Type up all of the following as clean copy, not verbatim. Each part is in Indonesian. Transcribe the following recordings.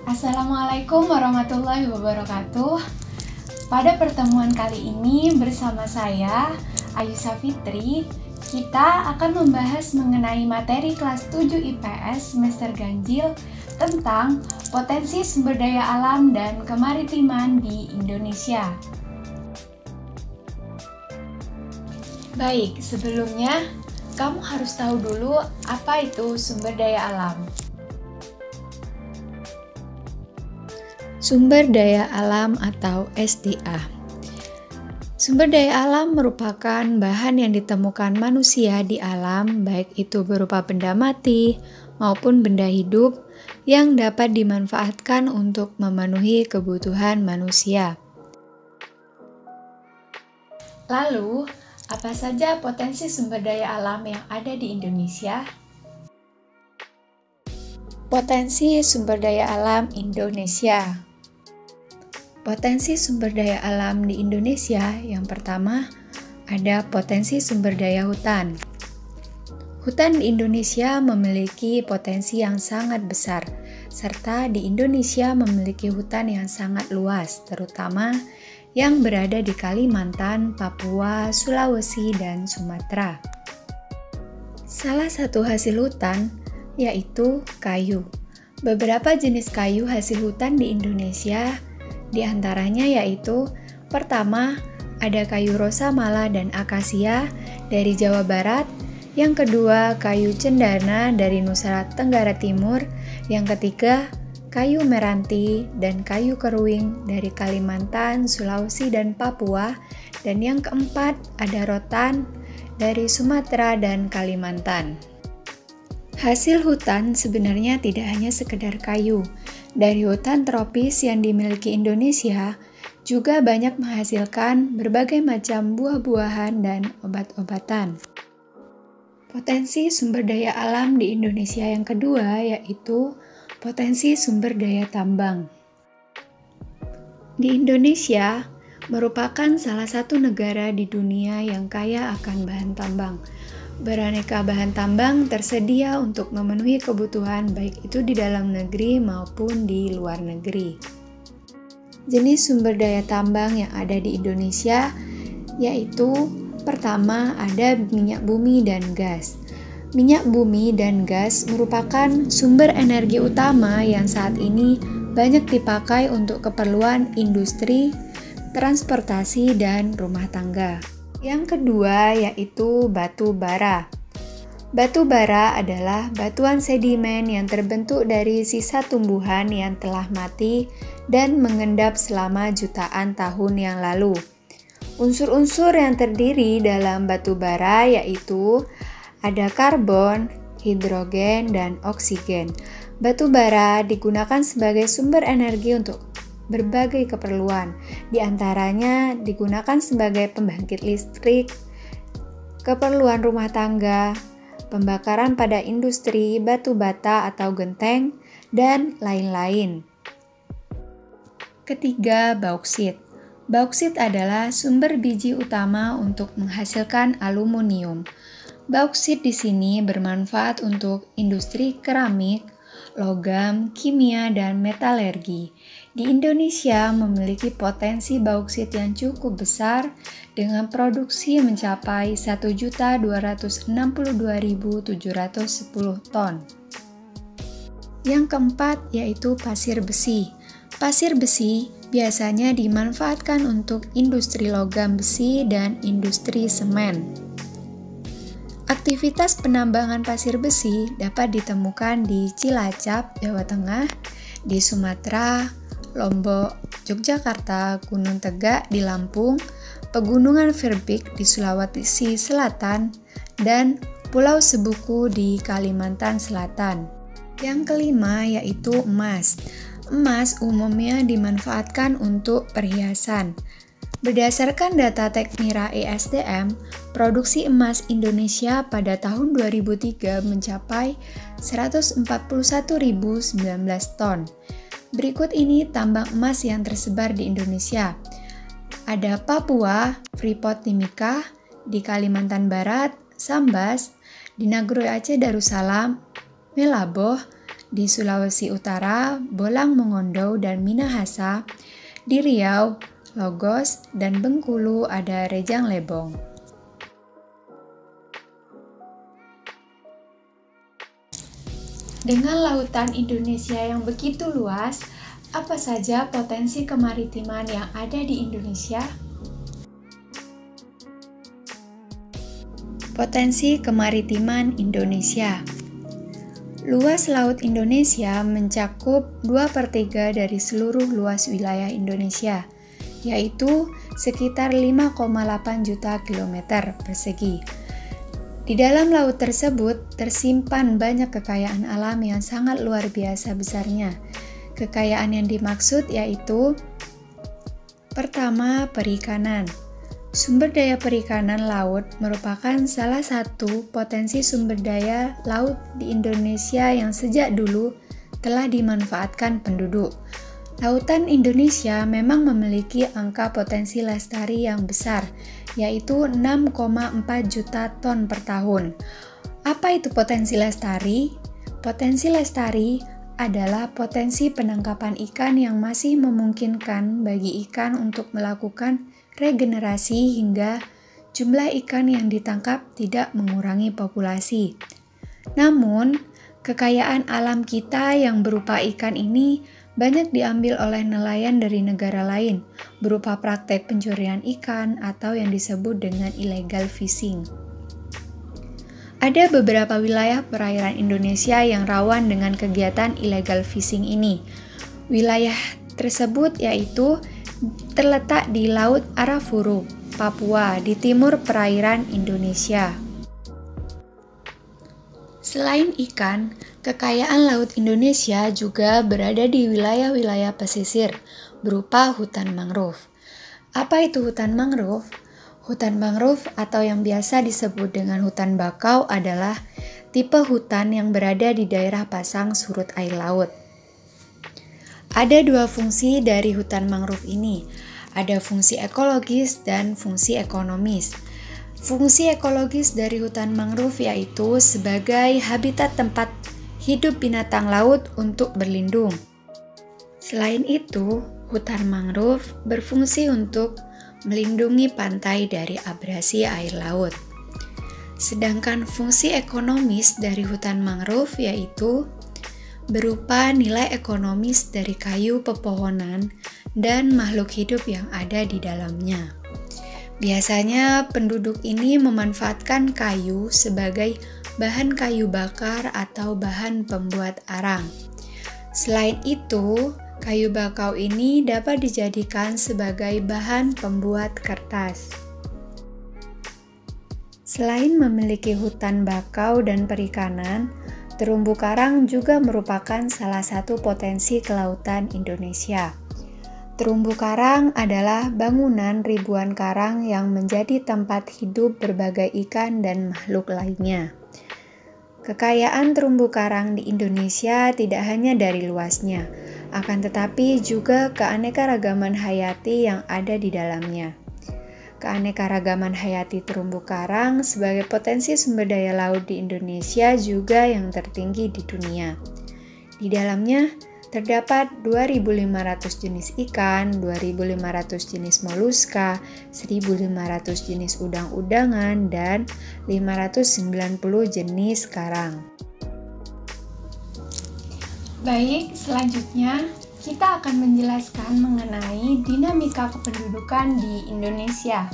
Assalamualaikum warahmatullahi wabarakatuh. Pada pertemuan kali ini bersama saya, Ayu Safitri, kita akan membahas mengenai materi kelas 7 IPS semester ganjil tentang potensi sumber daya alam dan kemaritiman di Indonesia. Baik, sebelumnya kamu harus tahu dulu apa itu sumber daya alam. Sumber daya alam atau SDA. Sumber daya alam merupakan bahan yang ditemukan manusia di alam, baik itu berupa benda mati maupun benda hidup yang dapat dimanfaatkan untuk memenuhi kebutuhan manusia. Lalu, apa saja potensi sumber daya alam yang ada di Indonesia? Potensi sumber daya alam Indonesia. Potensi sumber daya alam di Indonesia, yang pertama ada potensi sumber daya hutan. Hutan di Indonesia memiliki potensi yang sangat besar, serta di Indonesia memiliki hutan yang sangat luas, terutama yang berada di Kalimantan, Papua, Sulawesi, dan Sumatera. Salah satu hasil hutan yaitu kayu. Beberapa jenis kayu hasil hutan di Indonesia di antaranya yaitu pertama ada kayu rosa mala dan akasia dari Jawa Barat, yang kedua kayu cendana dari Nusa Tenggara Timur, yang ketiga kayu meranti dan kayu keruing dari Kalimantan, Sulawesi, dan Papua, dan yang keempat ada rotan dari Sumatera dan Kalimantan. Hasil hutan sebenarnya tidak hanya sekedar kayu. Dari hutan tropis yang dimiliki Indonesia juga banyak menghasilkan berbagai macam buah-buahan dan obat-obatan. Potensi sumber daya alam di Indonesia yang kedua yaitu potensi sumber daya tambang. Di Indonesia merupakan salah satu negara di dunia yang kaya akan bahan tambang. Beraneka bahan tambang tersedia untuk memenuhi kebutuhan baik itu di dalam negeri maupun di luar negeri. Jenis sumber daya tambang yang ada di Indonesia yaitu pertama ada minyak bumi dan gas. Minyak bumi dan gas merupakan sumber energi utama yang saat ini banyak dipakai untuk keperluan industri, transportasi, dan rumah tangga. Yang kedua yaitu batu bara. Batu bara adalah batuan sedimen yang terbentuk dari sisa tumbuhan yang telah mati dan mengendap selama jutaan tahun yang lalu. Unsur-unsur yang terdiri dalam batu bara yaitu ada karbon, hidrogen, dan oksigen. Batu bara digunakan sebagai sumber energi untuk berbagai keperluan, di antaranya digunakan sebagai pembangkit listrik, keperluan rumah tangga, pembakaran pada industri, batu bata atau genteng, dan lain-lain. Ketiga, bauksit. Bauksit adalah sumber biji utama untuk menghasilkan aluminium. Bauksit di sini bermanfaat untuk industri keramik, logam, kimia, dan metalurgi. Di Indonesia memiliki potensi bauksit yang cukup besar dengan produksi mencapai 1.262.710 ton. Yang keempat yaitu pasir besi. Pasir besi biasanya dimanfaatkan untuk industri logam besi dan industri semen. Aktivitas penambangan pasir besi dapat ditemukan di Cilacap, Jawa Tengah, di Sumatera, Lombok, Yogyakarta, Gunung Tegak di Lampung, Pegunungan Verbik di Sulawesi Selatan, dan Pulau Sebuku di Kalimantan Selatan. Yang kelima yaitu emas. Emas umumnya dimanfaatkan untuk perhiasan. Berdasarkan data Tekmira ESDM, produksi emas Indonesia pada tahun 2003 mencapai 141.019 ton. Berikut ini tambang emas yang tersebar di Indonesia. Ada Papua, Freeport Timika, di Kalimantan Barat, Sambas, di Nagroi Aceh Darussalam, Melaboh, Di Sulawesi Utara, Bolang Mongondo dan Minahasa. Di Riau, Logos, dan Bengkulu ada Rejang Lebong. Dengan lautan Indonesia yang begitu luas, apa saja potensi kemaritiman yang ada di Indonesia? Potensi kemaritiman Indonesia. Luas laut Indonesia mencakup 2/3 dari seluruh luas wilayah Indonesia, yaitu sekitar 5,8 juta kilometer persegi. Di dalam laut tersebut tersimpan banyak kekayaan alam yang sangat luar biasa besarnya. Kekayaan yang dimaksud yaitu: pertama, perikanan. Sumber daya perikanan laut merupakan salah satu potensi sumber daya laut di Indonesia yang sejak dulu telah dimanfaatkan penduduk. Lautan Indonesia memang memiliki angka potensi lestari yang besar, yaitu 6,4 juta ton per tahun. Apa itu potensi lestari? Potensi lestari adalah potensi penangkapan ikan yang masih memungkinkan bagi ikan untuk melakukan regenerasi hingga jumlah ikan yang ditangkap tidak mengurangi populasi. Namun, kekayaan alam kita yang berupa ikan ini banyak diambil oleh nelayan dari negara lain berupa praktek pencurian ikan atau yang disebut dengan illegal fishing. Ada beberapa wilayah perairan Indonesia yang rawan dengan kegiatan illegal fishing ini. Wilayah tersebut yaitu terletak di Laut Arafuru, Papua, di timur perairan Indonesia. Selain ikan, kekayaan laut Indonesia juga berada di wilayah-wilayah pesisir berupa hutan mangrove. Apa itu hutan mangrove? Hutan mangrove atau yang biasa disebut dengan hutan bakau adalah tipe hutan yang berada di daerah pasang surut air laut. Ada dua fungsi dari hutan mangrove ini. Ada fungsi ekologis dan fungsi ekonomis. Fungsi ekologis dari hutan mangrove yaitu sebagai habitat tempat hidup binatang laut untuk berlindung. Selain itu, hutan mangrove berfungsi untuk melindungi pantai dari abrasi air laut. Sedangkan fungsi ekonomis dari hutan mangrove yaitu berupa nilai ekonomis dari kayu pepohonan dan makhluk hidup yang ada di dalamnya. Biasanya penduduk ini memanfaatkan kayu sebagai bahan kayu bakar atau bahan pembuat arang. Selain itu, kayu bakau ini dapat dijadikan sebagai bahan pembuat kertas. Selain memiliki hutan bakau dan perikanan, terumbu karang juga merupakan salah satu potensi kelautan Indonesia. Terumbu karang adalah bangunan ribuan karang yang menjadi tempat hidup berbagai ikan dan makhluk lainnya. Kekayaan terumbu karang di Indonesia tidak hanya dari luasnya, akan tetapi juga keanekaragaman hayati yang ada di dalamnya. Keanekaragaman hayati terumbu karang sebagai potensi sumber daya laut di Indonesia juga yang tertinggi di dunia. Di dalamnya terdapat 2.500 jenis ikan, 2.500 jenis moluska, 1.500 jenis udang-udangan, dan 590 jenis karang. Baik, selanjutnya kita akan menjelaskan mengenai dinamika kependudukan di Indonesia.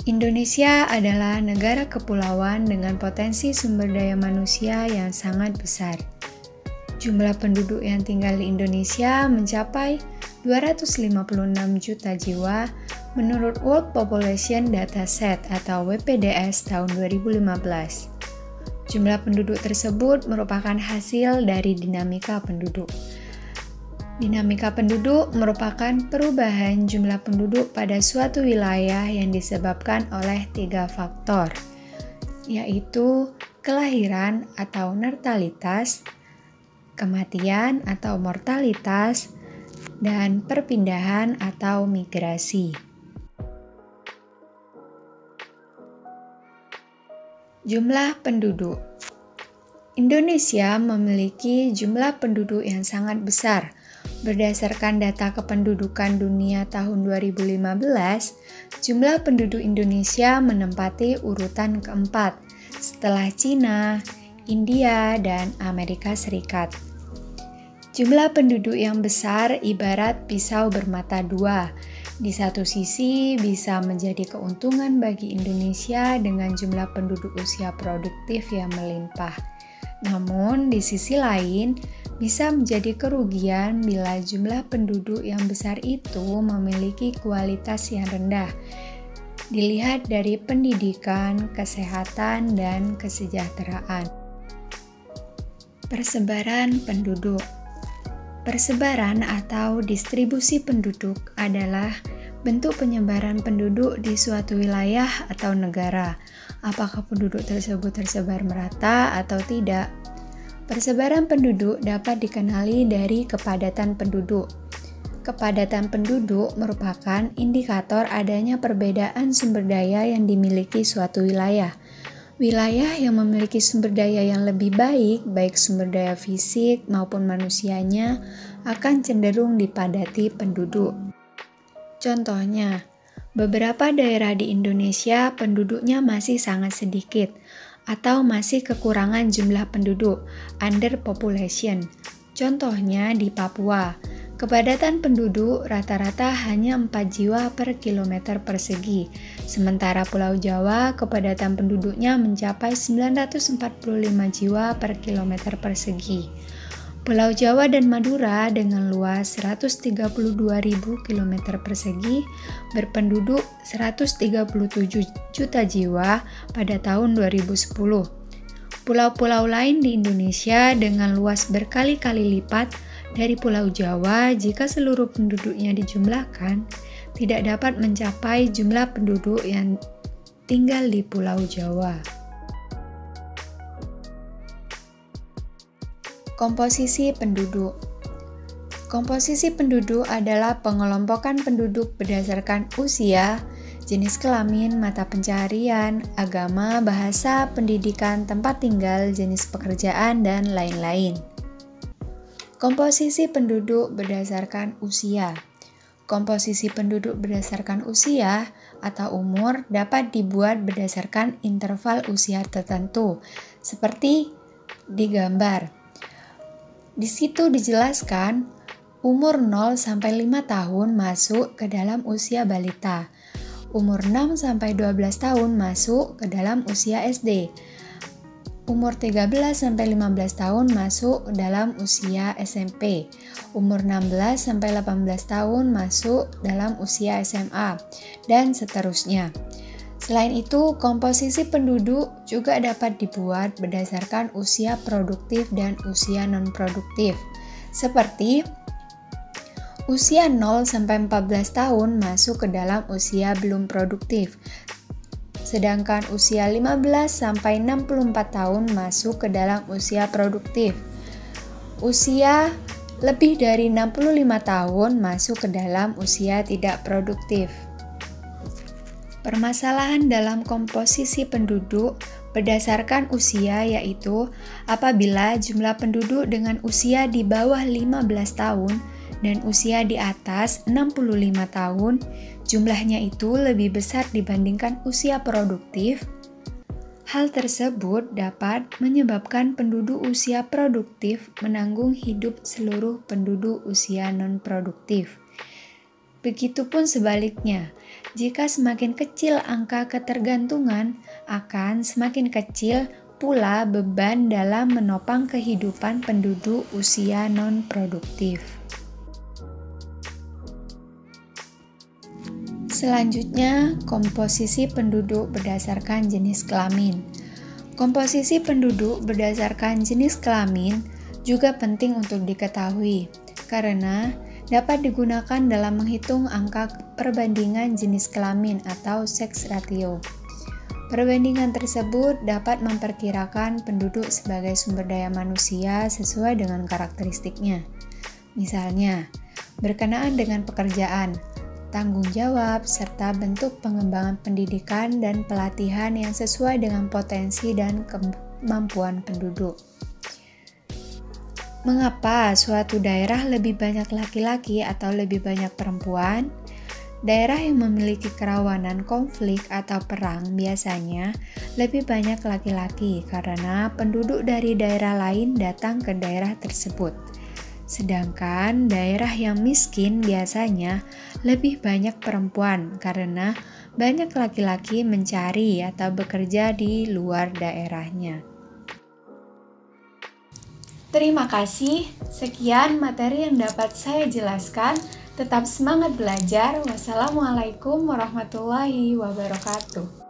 Indonesia adalah negara kepulauan dengan potensi sumber daya manusia yang sangat besar. Jumlah penduduk yang tinggal di Indonesia mencapai 256 juta jiwa menurut World Population Dataset atau WPDS tahun 2015. Jumlah penduduk tersebut merupakan hasil dari dinamika penduduk. Dinamika penduduk merupakan perubahan jumlah penduduk pada suatu wilayah yang disebabkan oleh 3 faktor, yaitu kelahiran atau natalitas, kematian atau mortalitas, dan perpindahan atau migrasi. Jumlah penduduk. Indonesia memiliki jumlah penduduk yang sangat besar. Berdasarkan data kependudukan dunia tahun 2015, jumlah penduduk Indonesia menempati urutan keempat setelah Cina, India, dan Amerika Serikat. Jumlah penduduk yang besar ibarat pisau bermata dua. Di satu sisi bisa menjadi keuntungan bagi Indonesia dengan jumlah penduduk usia produktif yang melimpah. Namun, di sisi lain, bisa menjadi kerugian bila jumlah penduduk yang besar itu memiliki kualitas yang rendah. Dilihat dari pendidikan, kesehatan, dan kesejahteraan. Persebaran penduduk. Persebaran atau distribusi penduduk adalah bentuk penyebaran penduduk di suatu wilayah atau negara. Apakah penduduk tersebut tersebar merata atau tidak? Persebaran penduduk dapat dikenali dari kepadatan penduduk. Kepadatan penduduk merupakan indikator adanya perbedaan sumber daya yang dimiliki suatu wilayah. Wilayah yang memiliki sumber daya yang lebih baik, baik sumber daya fisik maupun manusianya, akan cenderung dipadati penduduk. Contohnya, beberapa daerah di Indonesia penduduknya masih sangat sedikit atau masih kekurangan jumlah penduduk, underpopulation. Contohnya di Papua, kepadatan penduduk rata-rata hanya 4 jiwa per kilometer persegi, sementara Pulau Jawa kepadatan penduduknya mencapai 945 jiwa per kilometer persegi. Pulau Jawa dan Madura dengan luas 132.000 km persegi berpenduduk 137 juta jiwa pada tahun 2010. Pulau-pulau lain di Indonesia dengan luas berkali-kali lipat dari Pulau Jawa jika seluruh penduduknya dijumlahkan tidak dapat mencapai jumlah penduduk yang tinggal di Pulau Jawa. Komposisi penduduk. Komposisi penduduk adalah pengelompokan penduduk berdasarkan usia, jenis kelamin, mata pencaharian, agama, bahasa, pendidikan, tempat tinggal, jenis pekerjaan, dan lain-lain. Komposisi penduduk berdasarkan usia. Komposisi penduduk berdasarkan usia atau umur dapat dibuat berdasarkan interval usia tertentu, seperti di gambar. Di situ dijelaskan umur 0 sampai 5 tahun masuk ke dalam usia balita. Umur 6 sampai 12 tahun masuk ke dalam usia SD. Umur 13 sampai 15 tahun masuk ke dalam usia SMP. Umur 16 sampai 18 tahun masuk dalam usia SMA dan seterusnya. Selain itu, komposisi penduduk juga dapat dibuat berdasarkan usia produktif dan usia non-produktif. Seperti usia 0 sampai 14 tahun masuk ke dalam usia belum produktif. Sedangkan usia 15 sampai 64 tahun masuk ke dalam usia produktif. Usia lebih dari 65 tahun masuk ke dalam usia tidak produktif. Permasalahan dalam komposisi penduduk berdasarkan usia yaitu apabila jumlah penduduk dengan usia di bawah 15 tahun dan usia di atas 65 tahun, jumlahnya itu lebih besar dibandingkan usia produktif. Hal tersebut dapat menyebabkan penduduk usia produktif menanggung hidup seluruh penduduk usia non-produktif. Begitupun sebaliknya, jika semakin kecil angka ketergantungan, akan semakin kecil pula beban dalam menopang kehidupan penduduk usia non-produktif. Selanjutnya, komposisi penduduk berdasarkan jenis kelamin. Komposisi penduduk berdasarkan jenis kelamin juga penting untuk diketahui, karena dapat digunakan dalam menghitung angka perbandingan jenis kelamin atau sex ratio. Perbandingan tersebut dapat memperkirakan penduduk sebagai sumber daya manusia sesuai dengan karakteristiknya. Misalnya, berkenaan dengan pekerjaan, tanggung jawab, serta bentuk pengembangan pendidikan dan pelatihan yang sesuai dengan potensi dan kemampuan penduduk. Mengapa suatu daerah lebih banyak laki-laki atau lebih banyak perempuan? Daerah yang memiliki kerawanan konflik atau perang biasanya lebih banyak laki-laki karena penduduk dari daerah lain datang ke daerah tersebut. Sedangkan daerah yang miskin biasanya lebih banyak perempuan karena banyak laki-laki mencari atau bekerja di luar daerahnya. Terima kasih. Sekian materi yang dapat saya jelaskan. Tetap semangat belajar. Wassalamualaikum warahmatullahi wabarakatuh.